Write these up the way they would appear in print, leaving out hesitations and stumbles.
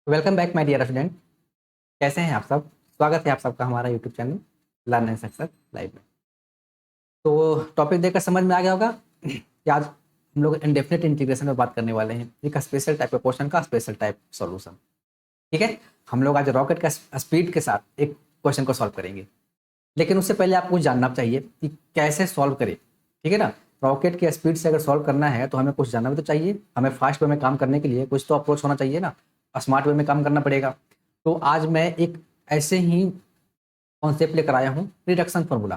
Welcome back my dear student. कैसे हैं आप सब? स्वागत है आप सबका हमारा YouTube channel learn and success live में। तो टॉपिक देखकर समझ में आ गया होगा कि आज हम लोग इंडेफिनिट इंटीग्रेशन में बात करने वाले हैं। एक स्पेशल टाइप का क्वेश्चन का स्पेशल टाइप सॉल्यूशन। ठीक है, हम लोग आज रॉकेट का स्पीड के साथ एक क्वेश्चन को सॉल्व करेंगे, लेकिन उससे पहले आपको जानना चाहिए कि कैसे सॉल्व करें। ठीक है ना, रॉकेट की स्पीड से अगर सॉल्व करना है तो हमें कुछ जानना भी तो चाहिए। हमें फास्ट वे में काम करने के लिए कुछ तो अप्रोच होना चाहिए ना, स्मार्ट वे में काम करना पड़ेगा। तो आज मैं एक ऐसे ही कॉन्सेप्ट लेकर आया हूँ, रिडक्शन फॉर्मूला।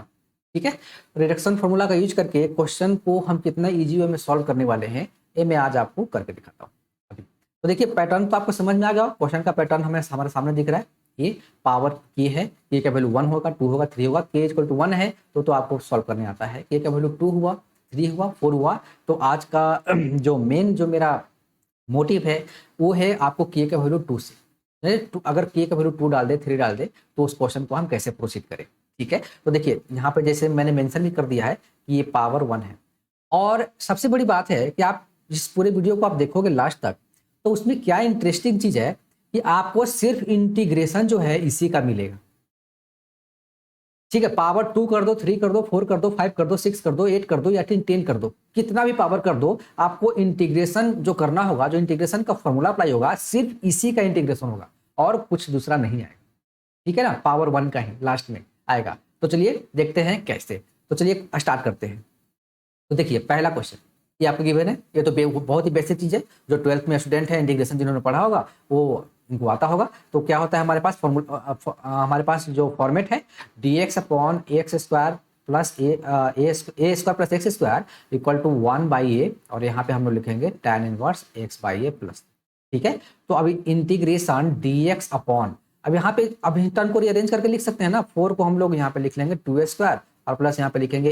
ठीक है, रिडक्शन फॉर्मूला का यूज करके क्वेश्चन को हम कितना इजी वे में सॉल्व करने वाले हैं, ये मैं आज आपको करके दिखाता हूँ अभी। तो देखिए, पैटर्न तो आपको समझ में आ गया। क्वेश्चन का पैटर्न हमें हमारे सामने दिख रहा है। ये पावर के है, के का वैल्यू 1 होगा, 2 होगा, 3 होगा। के इक्वल टू 1 है तो आपको सॉल्व करने आता है। के का वैल्यू 2 हुआ, 3 हुआ, 4 हुआ। तो आज का जो मेन जो मेरा मोटिव है वो है आपको के का वैल्यू 2 से अगर के का वैल्यू 2 डाल दे, 3 डाल दे, तो उस क्वेश्चन को हम कैसे प्रोसीड करें। ठीक है, तो देखिए यहाँ पे जैसे मैंने मेंशन भी कर दिया है कि ये पावर 1 है। और सबसे बड़ी बात है कि आप इस पूरे वीडियो को आप देखोगे लास्ट तक, तो उसमें क्या इंटरेस्टिंग चीज है कि आपको सिर्फ इंटीग्रेशन जो है इसी का मिलेगा। ठीक है, पावर 2 कर दो, 3 कर दो, 4 कर दो, 5 कर दो, 6 कर दो, 8 कर दो या 10 कर दो, कितना भी पावर कर दो, आपको इंटीग्रेशन जो करना होगा, जो इंटीग्रेशन का फॉर्मूला अप्लाई होगा, सिर्फ इसी का इंटीग्रेशन होगा और कुछ दूसरा नहीं आएगा। ठीक है ना, पावर 1 का ही लास्ट में आएगा। तो चलिए देखते हैं कैसे। तो चलिए स्टार्ट करते हैं। तो देखिए पहला क्वेश्चन ये आपको गिवन है। ये तो बहुत ही बेसिक चीज है, जो 12th में स्टूडेंट है, इंटीग्रेशन जिन्होंने पढ़ा होगा वो इनको आता होगा। तो क्या होता है हमारे पास फॉर्मूला, हमारे पास जो फॉर्मेट है dx upon X square plus A square plus X square equal to 1/a, और यहाँ पे हम लोग लिखेंगे tan inverse x by A plus. ठीक है, तो अभी इंटीग्रेशन dx अपॉन, अब यहाँ पे अभी टर्म को रीअरेंज करके लिख सकते हैं ना। 4 को हम लोग यहाँ पे लिख लेंगे 2a स्क्वायर और प्लस यहाँ पे लिखेंगे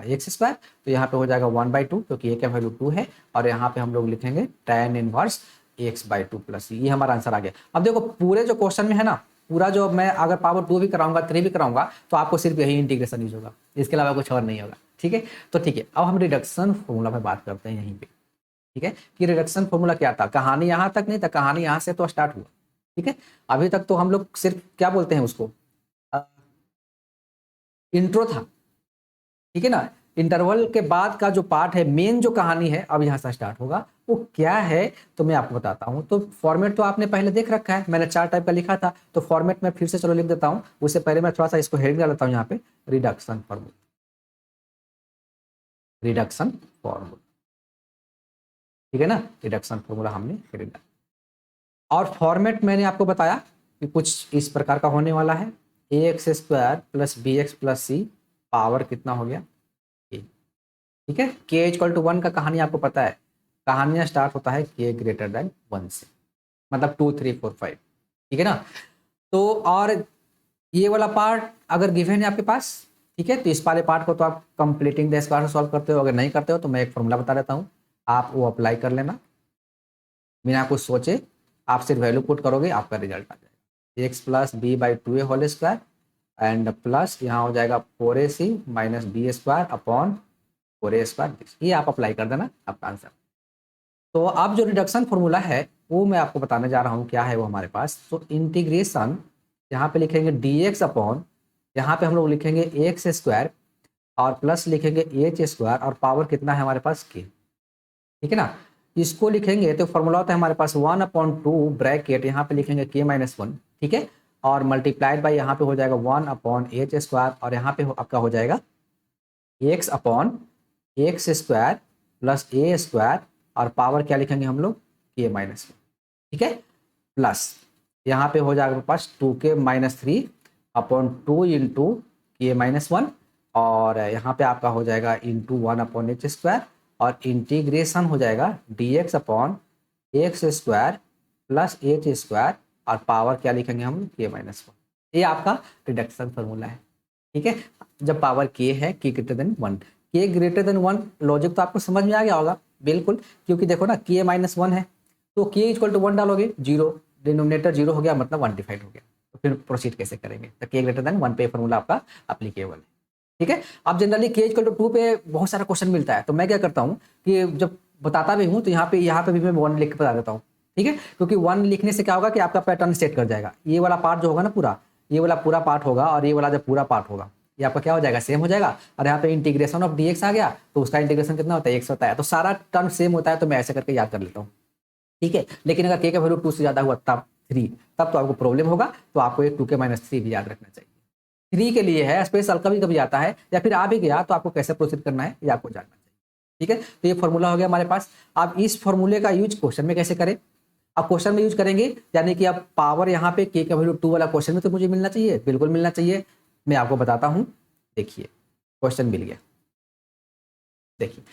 एक्स स्क्वायर। तो यहाँ पे हो जाएगा 1/2 क्योंकि a का वैल्यू 2 है, और यहाँ पे हम लोग लिखेंगे tan इनवर्स x/2 प्लस। ये हमारा आंसर आ गया। अब देखो पूरे जो क्वेश्चन में है ना, पूरा जो मैं अगर पावर 2 भी कराऊंगा, 3 भी कराऊंगा, तो आपको सिर्फ यही इंटीग्रेशन यूज होगा, इसके अलावा कुछ और नहीं होगा। ठीक है, तो ठीक है, अब हम रिडक्शन फॉर्मूला पे बात करते हैं यहीं पे। ठीक है, कि रिडक्शन फॉर्मूला क्या था। कहानी यहाँ तक नहीं था, कहानी यहाँ से तो स्टार्ट हुआ। ठीक है, अभी तक तो हम लोग सिर्फ क्या बोलते हैं उसको, इंट्रो था। ठीक है ना, इंटरवल के बाद का जो पार्ट है, मेन जो कहानी है, अब यहाँ से स्टार्ट होगा। वो क्या है तो मैं आपको बताता हूँ। तो फॉर्मेट तो आपने पहले देख रखा है, मैंने 4 टाइप का लिखा था। तो फॉर्मेट में फिर से चलो लिख देता हूँ। उससे पहले मैं थोड़ा सा इसको हेडिंग डाल देता हूँ यहाँ पे, रिडक्शन फॉर्मूला। रिडक्शन फॉर्मूला, ठीक है ना, रिडक्शन फॉर्मूला हमने हेडिंग डाला। और फॉर्मेट मैंने आपको बताया कि कुछ इस प्रकार का होने वाला है। A X square plus B X plus C power कितना हो गया, ठीक है। के इक्वल टू 1 का कहानी आपको पता है, कहानियां स्टार्ट होता है के ग्रेटर देन 1 से, मतलब 2 3 4 5। ठीक है ना, तो और ये वाला पार्ट अगर गिवन है आपके पास, ठीक है, तो इस वाले पार्ट को तो आप कंप्लीटिंग द स्क्वायर से सॉल्व करते हो। अगर नहीं करते हो तो मैं एक फॉर्मूला बता देता हूँ, आप वो अप्लाई कर लेना बिना कुछ सोचे। आप सिर्फ वैल्यू पुट करोगे, आपका रिजल्ट आ जाएगा X plus B by 2a whole square and plus यहाँ हो जाएगा 4ac minus B square upon 4a square. ये आप अप्लाई कर देना, आपका आंसर। तो अब जो रिडक्शन फॉर्मूला है वो मैं आपको बताने जा रहा हूँ क्या है वो हमारे पास। तो इंटीग्रेशन यहाँ पे लिखेंगे dx अपॉन, यहाँ पे हम लोग लिखेंगे एक्स स्क्वायर और प्लस लिखेंगे एच स्क्वायर और पावर कितना है हमारे पास के। ठीक है ना, इसको लिखेंगे तो फॉर्मूला होता है हमारे पास 1/2 ब्रैकेट, यहाँ पे लिखेंगे k-1। ठीक है, और मल्टीप्लाइड बाई यहाँ पे हो जाएगा 1/h स्क्वायर और यहाँ पे आपका हो जाएगा X upon X square plus A square और पावर क्या लिखेंगे हम लोग k-1। ठीक है, प्लस यहाँ पे हो जाएगा मेरे पास 2k-3 अपॉन 2 इंटू k-1 और यहाँ पे आपका हो जाएगा इंटू 1/h स्क्वायर और इंटीग्रेशन हो जाएगा dx upon X square plus H square और पावर क्या लिखेंगे हम k-1। ये आपका रिडक्शन फॉर्मूला है। ठीक है, जब पावर k है k greater than 1, k greater than 1 logic तो आपको समझ में आ गया होगा बिल्कुल, क्योंकि देखो ना k-1 है तो k इक्वल टू 1 डालोगे, जीरो, डिनोमिनेटर जीरो हो गया मतलब 1 डिफाइड हो गया। तो फिर प्रोसीड कैसे करेंगे, तो k ग्रेटर देन 1 पे फॉर्मूला आपका अप्लीकेबल है। ठीक है, अब जनरली k इक्वल टू 2 पे बहुत सारा क्वेश्चन मिलता है, तो मैं क्या करता हूँ कि जब बताता भी हूँ तो यहाँ पे भी मैं 1 लिख के बता देता हूँ। ठीक है, क्योंकि 1 लिखने से क्या होगा कि आपका पैटर्न सेट कर जाएगा। ये वाला पार्ट जो होगा ना पूरा, ये वाला पूरा पार्ट होगा और ये वाला जो पूरा पार्ट होगा ये आपका क्या हो जाएगा, सेम हो जाएगा। और यहाँ पे इंटीग्रेशन ऑफ dx आ गया तो उसका इंटीग्रेशन कितना होता है, x होता है। तो सारा टर्म सेम होता है, तो मैं ऐसे करके याद कर लेता हूँ, ठीक है। लेकिन अगर k का वैल्यू 2 से ज्यादा हुआ तब 3, तब तो आपको प्रॉब्लम होगा। तो आपको एक 2k-3 भी याद रखना चाहिए। 3 के लिए है स्पेशल, कभी कभी आता है या फिर आ भी गया तो आपको कैसे प्रोसीड करना है ये आपको जानना चाहिए, ठीक है। तो ये फॉर्मूला हो गया हमारे पास। अब इस फॉर्मूले का यूज क्वेश्चन में कैसे करें, अब क्वेश्चन में यूज करेंगे, यानी कि अब पावर यहाँ पे k का वैल्यू 2 वाला क्वेश्चन में तो मुझे मिलना चाहिए, बिल्कुल मिलना चाहिए। मैं आपको बताता हूँ, देखिए क्वेश्चन मिल गया। देखिए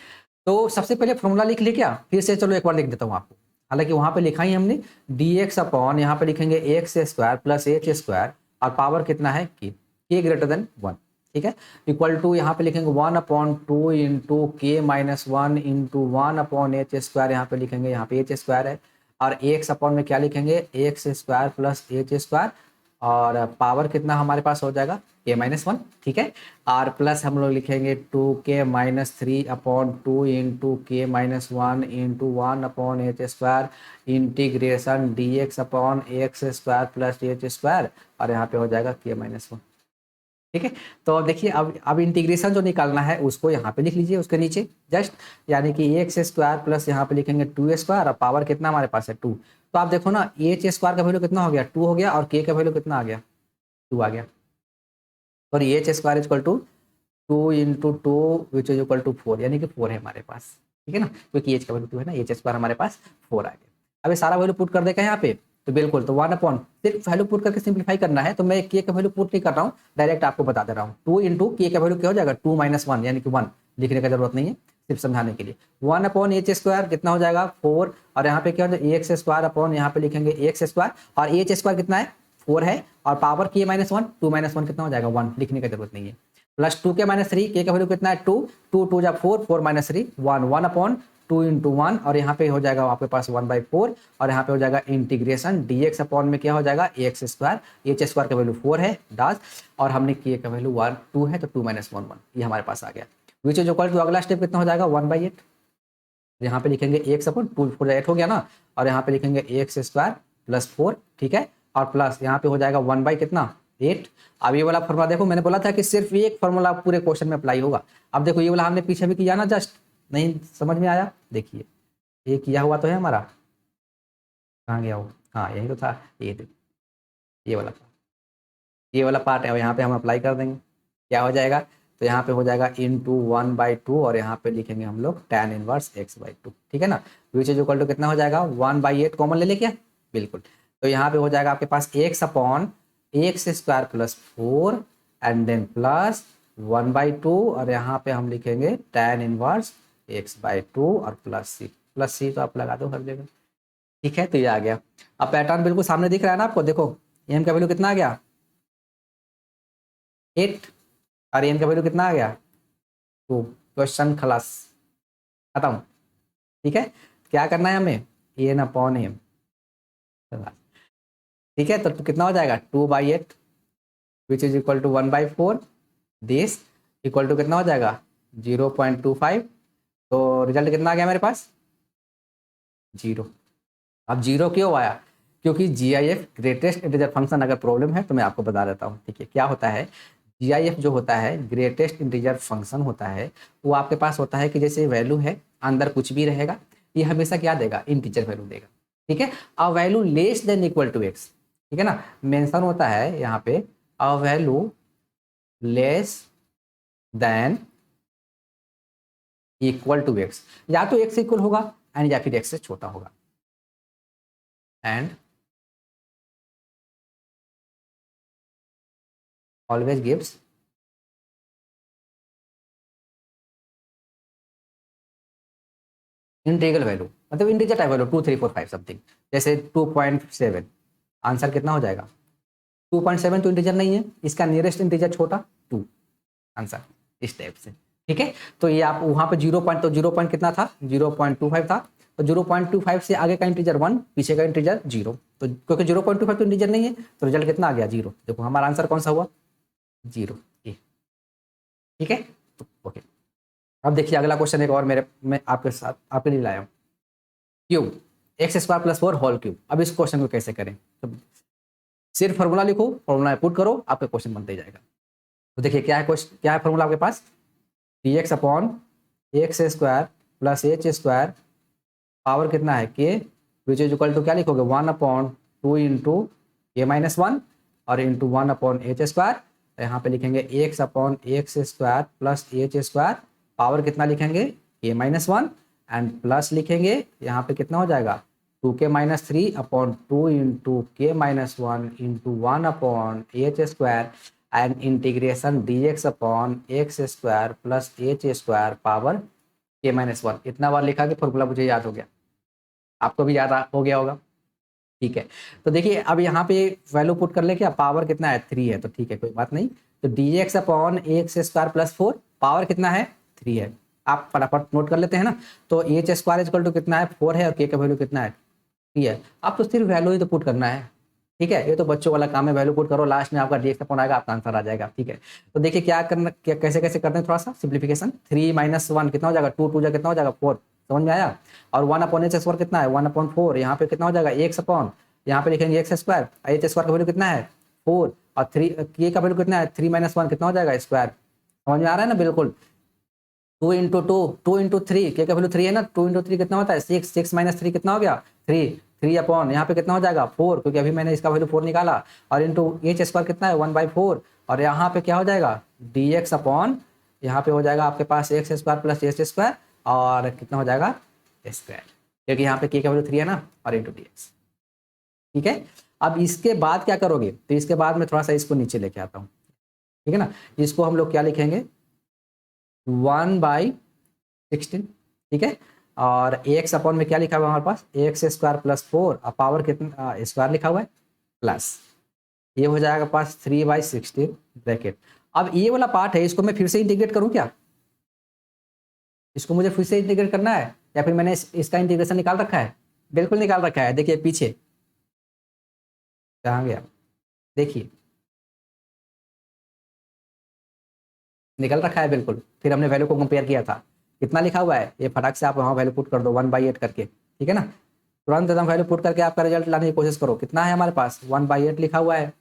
तो सबसे पहले फॉर्मूला लिख ले क्या, फिर से चलो एक बार लिख देता हूँ आपको। हालांकि वहां पे लिखा ही हमने dx अपॉन यहाँ पे लिखेंगे x square plus H square और पावर कितना है k ग्रेटर देन 1, ठीक है। इक्वल टू यहाँ पे लिखेंगे 1/2 इंटू के माइनस 1 इंटू 1/h², यहाँ पे लिखेंगे, यहाँ पे h स्क्वायर है। और एक्स अपॉन में क्या लिखेंगे, x square plus H square और पावर कितना हमारे पास हो जाएगा k-1, ठीक है। और प्लस हम लोग लिखेंगे 2k-3/2 into k-1 into 1/h² integration dx upon X square plus H square और यहाँ पे हो जाएगा k-1, ठीक है। तो अब देखिए, अब इंटीग्रेशन जो निकालना है उसको यहाँ पे लिख लीजिए उसके नीचे जस्ट, यानी कि एक्स स्क्वायर प्लस यहाँ पे लिखेंगे 2 स्क्वायर और पावर कितना हमारे पास है 2। तो आप देखो ना, एच स्क्वायर का वैल्यू कितना हो गया 2 हो गया और के का वैल्यू कितना आ गया 2 आ गया। और H square equal to 2 into 2 which is equal to 4, यानी कि 4 है हमारे पास, ठीक है ना, क्योंकि एच का वैल्यू 2 है ना, एच स्क्वायर हमारे पास 4 आ गया। अब ये सारा वैल्यू पुट कर देगा यहाँ पे, तो बिल्कुल, तो 1 अपॉन सिर्फ वैल्यू पुट करके सिंप्लीफाई करना है, तो मैं के का वैल्यू पुट नहीं कर रहा हूँ, डायरेक्ट आपको बता दे रहा हूँ। 2 इंटू के का वैल्यू क्या हो जाएगा 2 - 1, यानी कि 1 लिखने का जरूरत नहीं है, सिर्फ समझाने के लिए। 1 अपॉन एच स्क्वायर कितना हो जाएगा 4 और यहाँ पे क्या हो जाएगा एक्स स्क्वायर अपॉन यहाँ पे लिखेंगे एक्स स्क्वायर और एच स्क्वायर कितना है 4 है और पावर k-1 2 - 1 कितना हो जाएगा 1, लिखने की जरूरत नहीं है। प्लस 2k-3 के का वैल्यू कितना है 2 2 2 जा 4 4 - 3 1 1 अपॉन 2 इंटू 1 और यहाँ पे हो जाएगा आपके पास 1/4 और यहाँ पे हो जाएगा इंटीग्रेशन dx अपॉन में क्या हो जाएगा एक्स स्क्वायर, एच स्क्वायर का वैल्यू 4 है दास और हमने के का वैल्यू 2 है तो 2 - 1 1 ये हमारे पास आ गया। विच इज इक्वल टू अगला स्टेप कितना हो जाएगा 1/8, यहाँ पे लिखेंगे एक्स अपॉन 2 4 8 हो गया ना और यहाँ पे लिखेंगे एक्स स्क्वायर प्लस 4, ठीक है। और प्लस यहाँ पे हो जाएगा 1/8। अब ये वाला फॉर्मूला देखो, मैंने बोला था कि सिर्फ एक फॉर्मूला पूरे क्वेश्चन में अप्लाई होगा। अब देखो ये वाला हमने पीछे भी किया ना, जस्ट नहीं समझ में आया, देखिए ये किया हुआ तो है हमारा, कहाँ गया वो, हाँ यही तो था, ये देखो ये वाला था, ये वाला पार्ट है और यहाँ पे हम अप्लाई कर देंगे, क्या हो जाएगा, तो यहाँ पे हो जाएगा इंटू 1/2 और यहाँ पे लिखेंगे हम लोग tan इनवर्स x/2, ठीक है ना। विच इज इक्वल टू कितना हो जाएगा 1/8 कॉमन ले ले क्या, बिल्कुल। तो यहाँ पे हो जाएगा आपके पास x upon X square plus 4 and then plus 1/2 और यहाँ पे हम लिखेंगे tan इनवर्स x/2 और प्लस सी तो आप लगा दो हर जगह, ठीक है। तो ये आ गया। अब पैटर्न बिल्कुल सामने दिख रहा है ना आपको, देखो एम का वैल्यू कितना आ गया 8 और एन का वैल्यू कितना आ गया 2, क्वेश्चन खलास खत्म, ठीक है। क्या करना है हमें एन अपॉन एम, ठीक है। तो कितना हो जाएगा 2/8 which is equal to 1/4, this equal to कितना हो जाएगा 0.25। तो रिजल्ट कितना आ गया मेरे पास 0। अब 0 क्यों आया, क्योंकि GIF ग्रेटेस्ट इंटीजर फंक्शन अगर प्रॉब्लम है तो मैं आपको बता देता हूँ, ठीक है। क्या होता है GIF जो होता है ग्रेटेस्ट इंटीजर फंक्शन होता है, वो आपके पास होता है कि जैसे वैल्यू है अंदर कुछ भी रहेगा, ये हमेशा क्या देगा इंटीजर वैल्यू देगा, ठीक है। A value less than equal to X, ठीक है ना, मेंशन होता है यहाँ पे a value less than equal to X, या तो एक्स इक्वल होगा एंड या फिर एक्स से छोटा होगा and always gives integral value, मतलब इंटीजर टाइप वैल्यू 2 3 4 5 समथिंग, जैसे 2.7 आंसर कितना हो जाएगा 2.7 तो इंटीजर नहीं है, इसका नियरेस्ट इंटीजर छोटा 2 आंसर, इस टाइप से, ठीक है। तो ये आप वहां पे 0 पॉइंट, तो 0 पॉइंट कितना था 0.25 था, तो 0.25 से आगे का इंटीजर 1 पीछे का इंटीजर 0, तो क्योंकि 0.25 तो इंटीजर नहीं है तो रिजल्ट कितना आ गया 0। देखो हमारा आंसर कौन सा हुआ 0, ठीक है। तो ओके, अब देखिए अगला क्वेश्चन एक और मेरे मैं आपके साथ आपके लिए लाया हूँ, cube X square plus 4 whole cube. अब इस क्वेश्चन को कैसे करें, तो सिर्फ फॉर्मूला लिखो, फॉर्मूला पुट करो, आपका क्वेश्चन बनते ही जाएगा। तो देखिए क्या है क्वेश्चन, क्या है फॉर्मूला आपके पास, dx upon X square plus H square power कितना है के, विच इज इक्वल टू क्या लिखोगे 1/2 इंटू के माइनस 1 और इंटू 1/h स्क्वायर। यहाँ पे लिखेंगे x upon X square plus H square power कितना लिखेंगे के माइनस 1 एंड प्लस लिखेंगे यहाँ पे कितना हो जाएगा 2k-3/2 इंटू के minus 1 into 1/h square and integration dx upon X square plus H square power के माइनस 1। इतना बार लिखा कि फॉर्मूला मुझे याद हो गया, आपको भी याद हो गया होगा। ठीक है, तो देखिए अब यहाँ पे वैल्यू पुट कर ले, क्या पावर कितना है 3 है, तो ठीक है कोई बात नहीं। तो dx upon X square plus 4 power कितना है 3 है, आप फटाफट नोट कर लेते हैं ना। तो एच स्क्वायर इक्वल टू कितना है 4 है और के का वैल्यू कितना है 3 है। आप तो सिर्फ वैल्यू ही तो पुट करना है, ठीक है, ये तो बच्चों वाला काम है, वैल्यू पुट करो, लास्ट में आपका dx अपॉन आएगा, आपका आंसर आ जाएगा। ठीक है, तो देखिए क्या करना, क्या कैसे कैसे करते हैं, थोड़ा सा सिंप्लीफिकेशन। 3 माइनस 1 कितना हो जाएगा 2, 2 कितना हो जाएगा 4, समझ में आया। और 1/h स्क्वायर कितना है 1/4, यहाँ पे कितना हो जाएगा एक्स अपॉन, यहाँ पे लिखेंगे एक्स स्क्वायर, एच स्क्वायर का वैल्यू कितना है 4 और 3 के का वैल्यू कितना है 3 माइनस 1 कितना हो जाएगा स्क्वायर, समझ में आ रहा है ना बिल्कुल। 2 इंटू 2, 2 इंटू 3, के का वैल्यू 3 है ना, 2 इंटू 3 कितना होता है 6, 6 माइनस 3 कितना हो गया 3, 3 अपॉन यहाँ पे कितना हो जाएगा 4, क्योंकि अभी मैंने इसका वैल्यू 4 निकाला, और इंटू एच स्क्वायर कितना है 1/4 और यहाँ पे क्या हो जाएगा dx अपॉन, यहाँ पे हो जाएगा आपके पास X square plus H square और कितना हो जाएगा स्क्वायर, क्योंकि यहाँ पे के का वैल्यू 3 है ना, और इंटू dx। ठीक है, अब इसके बाद क्या करोगे, तो इसके बाद में थोड़ा सा इसको नीचे लेके आता हूँ, ठीक है ना। इसको हम लोग क्या लिखेंगे 1/16, ठीक है, और एक्स अपॉन में क्या लिखा हुआ है हमारे पास एक्स स्क्वायर प्लस 4 और पावर कितना स्क्वायर लिखा हुआ है प्लस, ये हो जाएगा पास 3/16 ब्रैकेट। अब ये वाला पार्ट है, इसको मैं फिर से इंटीग्रेट करूं क्या, इसको मुझे फिर से इंटीग्रेट करना है या फिर मैंने इसका इंटीग्रेशन निकाल रखा है, बिल्कुल निकाल रखा है। देखिए पीछे कहाँ गया, देखिए निकल रखा है बिल्कुल, फिर हमने वैल्यू को कंपेयर किया था, कितना लिखा हुआ है, ये फटाक से आप वहाँ वैल्यू पुट कर दो 1/8 करके, ठीक है ना। तुरंत एकदम वैल्यू पुट करके आपका रिजल्ट लाने की कोशिश करो। कितना है हमारे पास 1/8 लिखा हुआ है,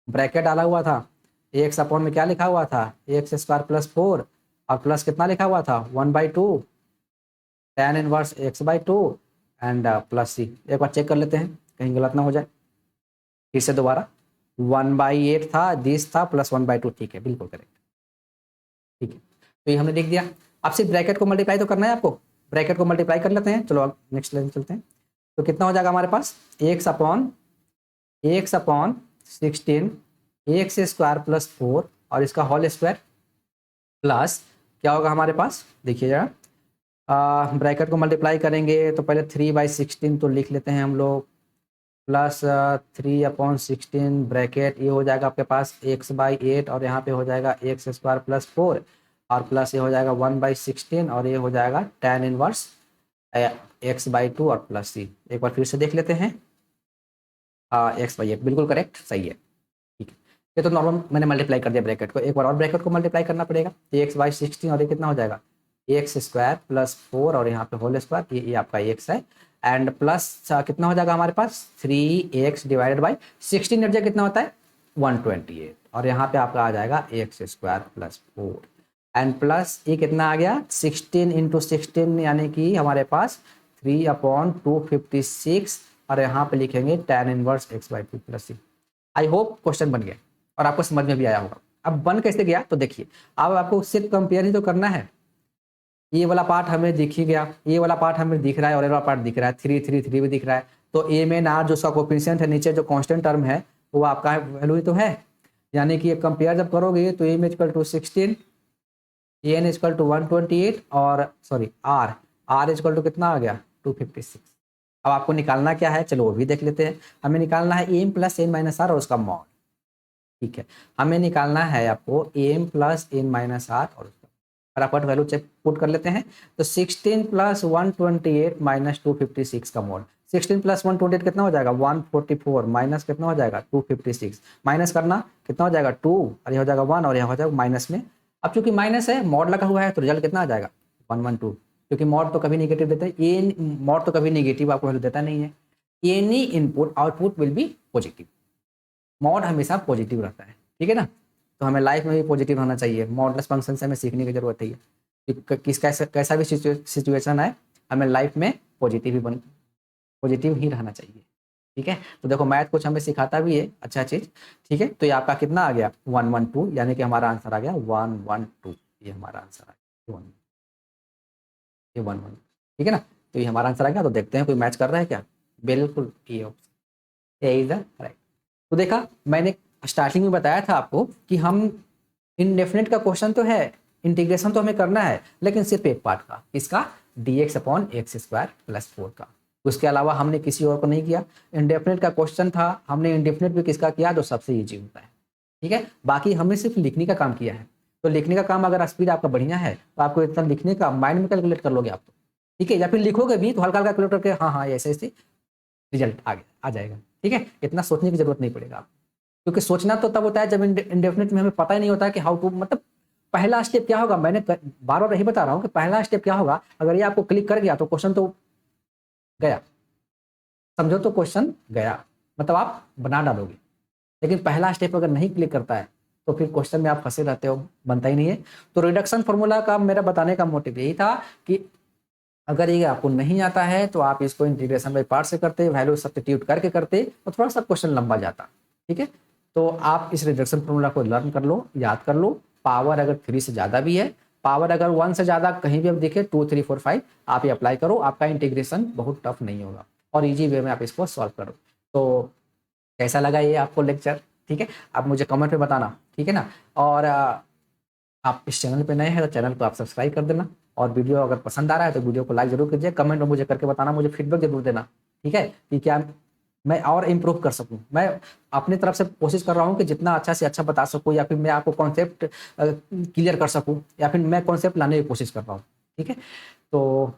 ब्रैकेट डाला हुआ था, एक्स अपॉन में क्या लिखा हुआ था एक्स स्क्वायर प्लस 4 और प्लस कितना लिखा हुआ था 1/2 tan inverse x/2 and plus C. एक बार चेक कर लेते हैं कहीं गलत ना हो जाए, फिर से दोबारा 1/8 था, दिस था प्लस 1/2, ठीक है बिल्कुल करेक्ट। ठीक है, तो ये हमने लिख दिया। अब सिर्फ ब्रैकेट को मल्टीप्लाई तो करना है आपको, ब्रैकेट को मल्टीप्लाई कर लेते हैं। चलो अब नेक्स्ट लाइन चलते हैं। तो कितना हो जाएगा हमारे पास X upon 16 X square plus 4 और इसका होल स्क्वायर प्लस क्या होगा हमारे पास, देखिए जरा ब्रैकेट को मल्टीप्लाई करेंगे तो पहले 3/16 तो लिख लेते हैं हम लोग, प्लस 3/16 ब्रैकेट, ये हो जाएगा आपके पास x/8 और यहाँ पे हो जाएगा एक्स स्क्वायर प्लस 4 और प्लस ये हो जाएगा 1/16 और ये हो जाएगा tan इनवर्स x/2 और प्लस सी। एक बार फिर से देख लेते हैं, x/8 बिल्कुल करेक्ट सही है। ठीक है, ये तो नॉर्मल मैंने मल्टीप्लाई कर दिया ब्रैकेट को, एक बार और ब्रैकेट को मल्टीप्लाई करना पड़ेगा। x/16 और ये कितना हो जाएगा एक्स स्क्वायर प्लस 4 और यहाँ पे होल स्क्वायर, ये आपका x है एंड प्लस कितना हो जाएगा हमारे पास 3x डिवाइडेड बाई 16 एट कितना होता है 128 और यहाँ पे आपका आ जाएगा x square plus 4 and plus ये कितना आ गया 16 इंटू 16 यानी कि हमारे पास 3/256 और यहाँ पे लिखेंगे tan inverse x/2 plus C. I hope question बन गया और आपको समझ में भी आया होगा। अब बन कैसे गया तो देखिए, अब आपको सिर्फ कंपेयर ही तो करना है। ये वाला पार्ट हमें दिख ही गया, ये वाला पार्ट हमें दिख रहा है और ये वाला पार्ट दिख रहा है, 3 3 3 भी दिख रहा है। तो ए में आर जो उसका कोफिशिएंट है नीचे जो कांस्टेंट टर्म है वो आपका वैल्यू ही तो है, यानी कि ये कंपेयर जब करोगे तो M equal to 16, N equal to 128 और sorry R, R equal to कितना आ गया 256। अब आपको निकालना क्या है, चलो वो भी देख लेते हैं। हमें निकालना है M plus N minus R और उसका मॉड। ठीक है, हमें निकालना है आपको M plus N minus R और फटाफट वैल्यू चेक पुट कर लेते हैं। तो 16 प्लस 128 माइनस 256 का मोड, 16 प्लस 128 कितना हो जाएगा 144 माइनस कितना हो जाएगा 256, माइनस करना कितना हो जाएगा 2 और यह हो जाएगा 1 और यह हो जाएगा माइनस में। अब चूंकि माइनस है मॉड लगा हुआ है तो रिजल्ट कितना आ जाएगा 112। क्योंकि मॉड तो कभी नेगेटिव देता है, ये मॉड तो कभी नेगेटिव आपको वैल्यू देता नहीं है। Any input output will be positive, mod हमेशा पॉजिटिव रहता है, ठीक है ना। तो हमें लाइफ में भी पॉजिटिव रहना चाहिए, मॉडलेस फंक्शन से हमें सीखने की जरूरत है कि कैसा भी सिचुएशन आए हमें लाइफ में पॉजिटिव ही रहना चाहिए, ठीक है। तो देखो मैथ कुछ हमें सिखाता भी है अच्छा चीज़, ठीक है। तो ये आपका कितना आ गया 112, यानी कि हमारा आंसर आ गया 112, ये हमारा आंसर आ गया ये 11, ठीक है ना। तो ये हमारा आंसर आ गया। तो देखते हैं कोई मैच कर रहा है क्या, बिल्कुल ये ऑप्शन इज द राइट। तो देखा मैंने स्टार्टिंग में बताया था आपको कि हम इनडेफिनेट का क्वेश्चन तो है, इंटीग्रेशन तो हमें करना है, लेकिन सिर्फ एक पार्ट का, इसका dx/x² + 4 का, उसके अलावा हमने किसी और को नहीं किया। इंडेफिनेट का क्वेश्चन था, हमने इंडेफिनेट भी किसका किया, जो सबसे ईजी होता है, ठीक है। बाकी हमने सिर्फ लिखने का काम किया है। तो लिखने का काम अगर स्पीड आपका बढ़िया है तो आपको इतना लिखने का माइंड में कैलकुलेट कर लोगे आप, तो ठीक है, या फिर लिखोगे भी तो हल्का हल्का कैलकुलेट करके हाँ ऐसे ऐसे रिजल्ट आ जाएगा, ठीक है। इतना सोचने की जरूरत नहीं पड़ेगा आपको, क्योंकि सोचना तो तब होता है जब इंडेफिनिट में हमें पता ही नहीं होता है कि हाउ टू, मतलब पहला स्टेप क्या होगा। मैंने बार बार यही बता रहा हूँ कि पहला स्टेप क्या होगा, अगर ये आपको क्लिक कर गया तो क्वेश्चन तो गया, समझो तो क्वेश्चन गया, मतलब आप बना डालोगे। लेकिन पहला स्टेप अगर नहीं क्लिक करता है तो फिर क्वेश्चन में आप फंसे रहते हो, बनता ही नहीं है। तो रिडक्शन फॉर्मूला का मेरा बताने का मोटिव यही था कि अगर ये आपको नहीं आता है तो आप इसको इंटीग्रेशन बाय पार्ट से करते, वैल्यू सब्स्टिट्यूट करके करते, तो थोड़ा सा क्वेश्चन लंबा जाता, ठीक है। तो आप इस रिडक्शन फॉर्मूला को लर्न कर लो, याद कर लो। पावर अगर 3 से ज़्यादा भी है, पावर अगर 1 से ज़्यादा कहीं भी आप दिखे 2, 3, 4, 5 आप ये अप्लाई करो, आपका इंटीग्रेशन बहुत टफ नहीं होगा और ईजी वे में आप इसको सॉल्व करो। तो कैसा लगा ये आपको लेक्चर, ठीक है, आप मुझे कमेंट में बताना, ठीक है ना। और आप इस चैनल पे नए हैं तो चैनल को आप सब्सक्राइब कर देना, और वीडियो अगर पसंद आ रहा है तो वीडियो को लाइक जरूर कीजिए, कमेंट में मुझे करके बताना, मुझे फीडबैक जरूर देना, ठीक है, कि क्या मैं और इम्प्रूव कर सकूं। मैं अपनी तरफ से कोशिश कर रहा हूं कि जितना अच्छा से अच्छा बता सकूं, या फिर मैं आपको कॉन्सेप्ट क्लियर कर सकूं, या फिर मैं कॉन्सेप्ट लाने की कोशिश कर रहा हूं, ठीक है। तो